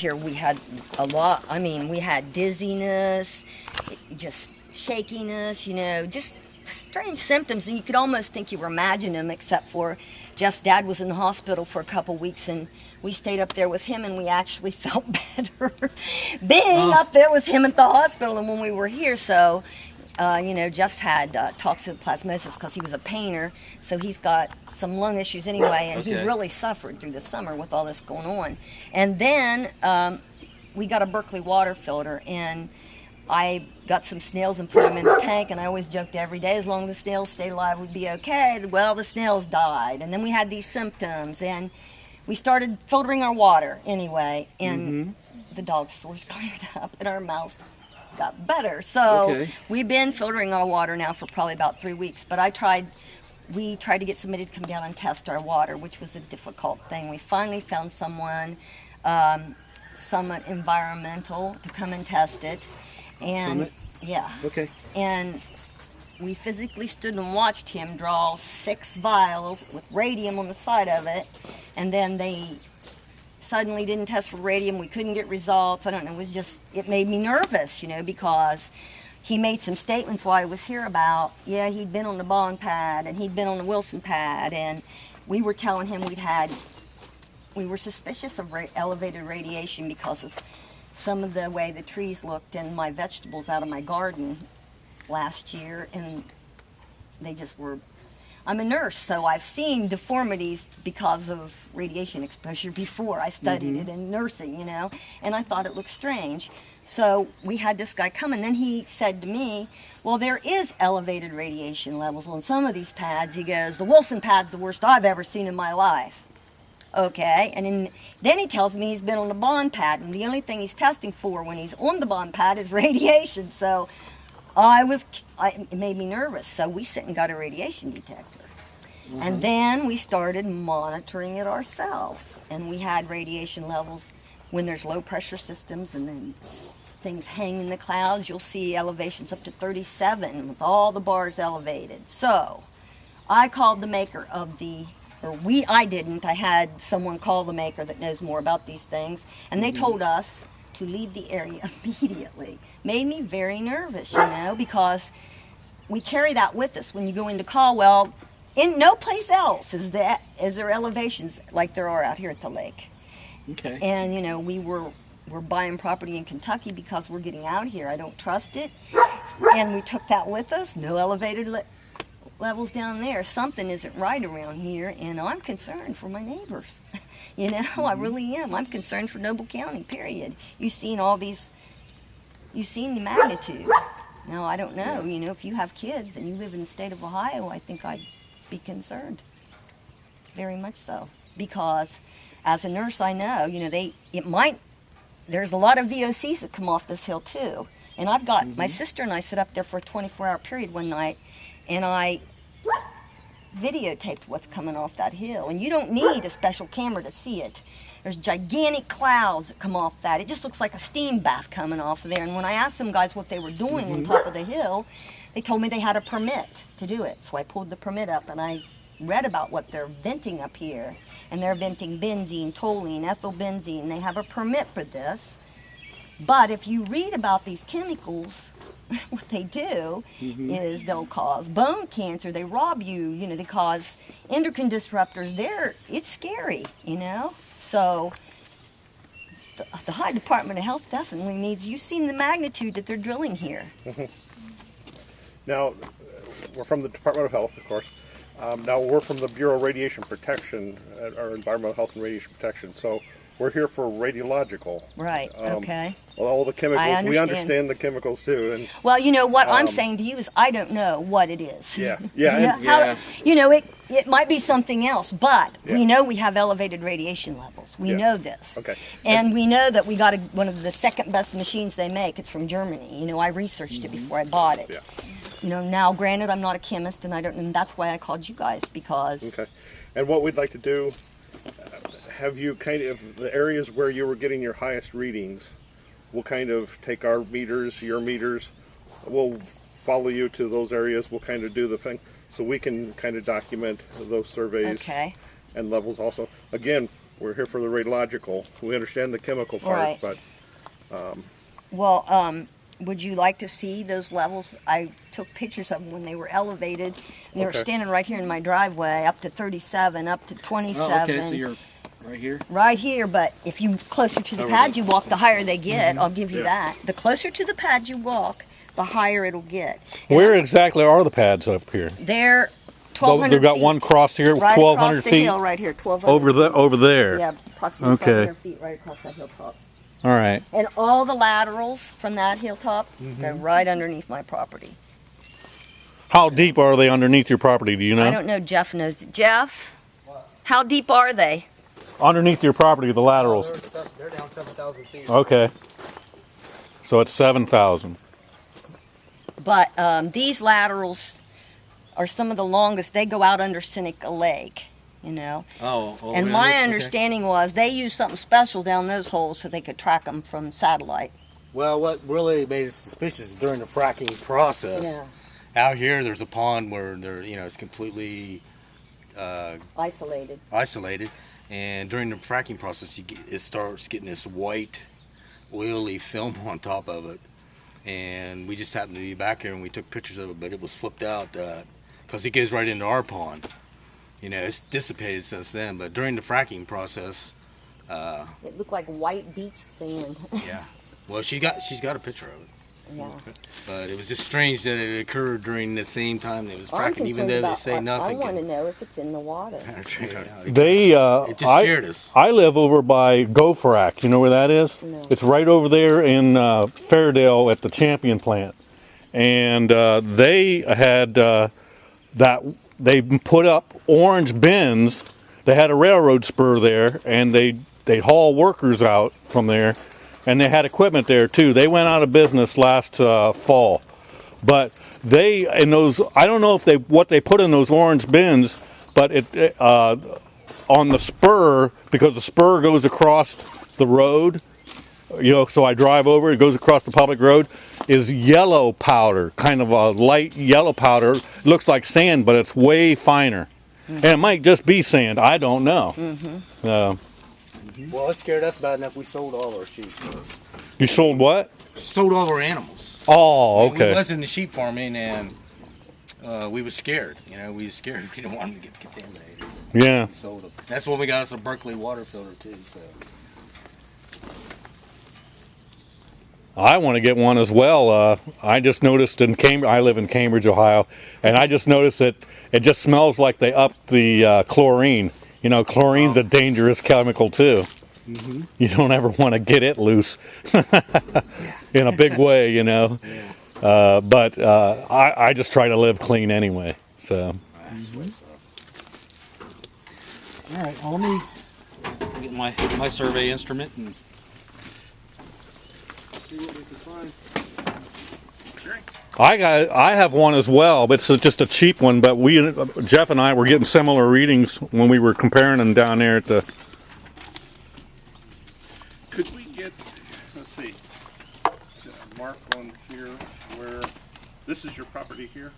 here, we had a lot. I mean, we had dizziness, just shakiness, just strange symptoms, and you could almost think you were imagining them, except for Jeff's dad was in the hospital for a couple weeks, and we stayed up there with him, and we actually felt better being up there with him at the hospital than when we were here. So Jeff's had toxoplasmosis because he was a painter, so he's got some lung issues anyway, and he really suffered through the summer with all this going on. And then we got a Berkeley water filter, and I got some snails and put them in the tank, and I always joked every day, as long as the snails stayed alive, we'd be okay. Well, the snails died, and then we had these symptoms, and we started filtering our water anyway, and the dog sores cleared up, and our mouths got better. So we've been filtering our water now for probably about 3 weeks, but we tried to get somebody to come down and test our water, which was a difficult thing. We finally found someone environmental to come and test it. And and we physically stood and watched him draw 6 vials with radium on the side of it, and then they suddenly didn't test for radium. We couldn't get results. I don't know, it made me nervous, because he made some statements while I was here about, he'd been on the Bond pad and he'd been on the Wilson pad, and we were telling him we were suspicious of elevated radiation because of some of the way the trees looked and my vegetables out of my garden last year, and they just were. I'm a nurse, so I've seen deformities because of radiation exposure before. I studied it in nursing, and I thought it looked strange. So we had this guy come, and then he said to me, well, there is elevated radiation levels on some of these pads. He goes, the Wilson pad's the worst I've ever seen in my life. Okay, and then he tells me he's been on the Bond pad, and the only thing he's testing for when he's on the Bond pad is radiation. So it made me nervous. So we sent and got a radiation detector. And then we started monitoring it ourselves. And we had radiation levels when there's low pressure systems and then things hang in the clouds. You'll see elevations up to 37 with all the bars elevated. So I called the maker of I didn't. I had someone call the maker that knows more about these things, and they told us to leave the area immediately. Made me very nervous, because we carry that with us when you go into call. Well, in no place else is there elevations like there are out here at the lake. Okay. And we're buying property in Kentucky because we're getting out here. I don't trust it, and we took that with us. No elevated levels down there. Something isn't right around here, and I'm concerned for my neighbors. I really am. I'm concerned for Noble County, period. You've seen the magnitude. Now, I don't know, if you have kids and you live in the state of Ohio, I think I'd be concerned. Very much so. Because as a nurse, I know, there's a lot of VOCs that come off this hill too. And I've got, my sister and I sit up there for a 24-hour period one night, and I videotaped what's coming off that hill. And you don't need a special camera to see it. There's gigantic clouds that come off that. It just looks like a steam bath coming off of there. And when I asked them guys what they were doing on top of the hill, they told me they had a permit to do it. So I pulled the permit up, and I read about what they're venting up here. And they're venting benzene, toluene, ethylbenzene. They have a permit for this. But if you read about these chemicals, what they do is they'll cause bone cancer. They rob you. They cause endocrine disruptors. It's scary. So the Ohio Department of Health definitely needs. You've seen the magnitude that they're drilling here. Now, we're from the Department of Health, of course. Now we're from the Bureau of Radiation Protection, or Environmental Health and Radiation Protection. So we're here for radiological. Right. Okay. All the chemicals. We understand the chemicals too. And well, what I'm saying to you is I don't know what it is. Yeah. It might be something else, but we know we have elevated radiation levels. We know this. Okay. And we know that we got one of the second best machines they make. It's from Germany. I researched it before I bought it. Yeah. Now granted, I'm not a chemist, and that's why I called you guys, because. Okay. And what we'd like to do, have you the areas where you were getting your highest readings, we'll kind of take our meters, your meters, we'll follow you to those areas, we'll kind of do the thing, so we can kind of document those surveys and levels also. Again, We're here for the radiological. We understand the chemical part, Right. but Well, would you like to see those levels? I took pictures of them when they were elevated, and they were Okay. standing right here in my driveway, up to 37, up to 27. Oh, okay, so you're right here? Right here, but if you closer to the Over pad there. you walk, the higher they get. I'll give you Yeah. that. The closer to the pad you walk, the higher it'll get. And Where exactly are the pads up here? They're 1,200 They've got feet. one cross here, right 1,200 across the feet hill right here, 1,200 over there. Yeah, approximately Okay. 1,200 feet right across that hilltop. All right. And all the laterals from that hilltop, they're right underneath my property. How deep are they underneath your property? Do you know? I don't know. Jeff knows. Jeff, how deep are they? Underneath your property, the laterals. They're down 7,000 feet. Okay. So it's 7,000. But these laterals are some of the longest. They go out under Seneca Lake, you know. Oh, And my understanding was they used something special down those holes so they could track them from satellite. Well, what really made us suspicious during the fracking process. Out here, there's a pond where it's completely Isolated. isolated, and during the fracking process, it starts getting this white, oily film on top of it. And we just happened to be back here, and we took pictures of it, but it was flipped out because it goes right into our pond. It's dissipated since then, but during the fracking process, It looked like white beach sand. yeah. Well, she's got a picture of it. Yeah. But it was just strange that it occurred during the same time it was I'm fracking, even concerned though they about, say nothing. I want to know if it's in the water. It just scared us. I live over by GoFrac. You know where that is? No. It's right over there in Fairdale at the Champion plant. And they had they put up orange bins. They had a railroad spur there, and they haul workers out from there. And they had equipment there too. They went out of business last fall, but I don't know if what they put in those orange bins, but on the spur, because the spur goes across the road, so I drive over, it goes across the public road, is yellow powder, kind of a light yellow powder. It looks like sand, but it's way finer. And it might just be sand, I don't know. Well, it scared us bad enough we sold all our sheep. You sold what? Sold all our animals. Oh, We okay. was in the sheep farming, and we was scared. We was scared. We didn't want them to get contaminated. Yeah. We sold them. That's when we got us a Berkeley water filter too. So I want to get one as well. I just noticed in Cambridge, I live in Cambridge, Ohio, and I just noticed that it just smells like they upped the chlorine. Chlorine's a dangerous chemical too. You don't ever want to get it loose in a big way, But I just try to live clean anyway. So. All right, well, let me get my survey instrument and see what we can find. I have one as well, but it's just a cheap one. But Jeff and I were getting similar readings when we were comparing them down there at the. could we get, let's see, a mark on here where this is your property here?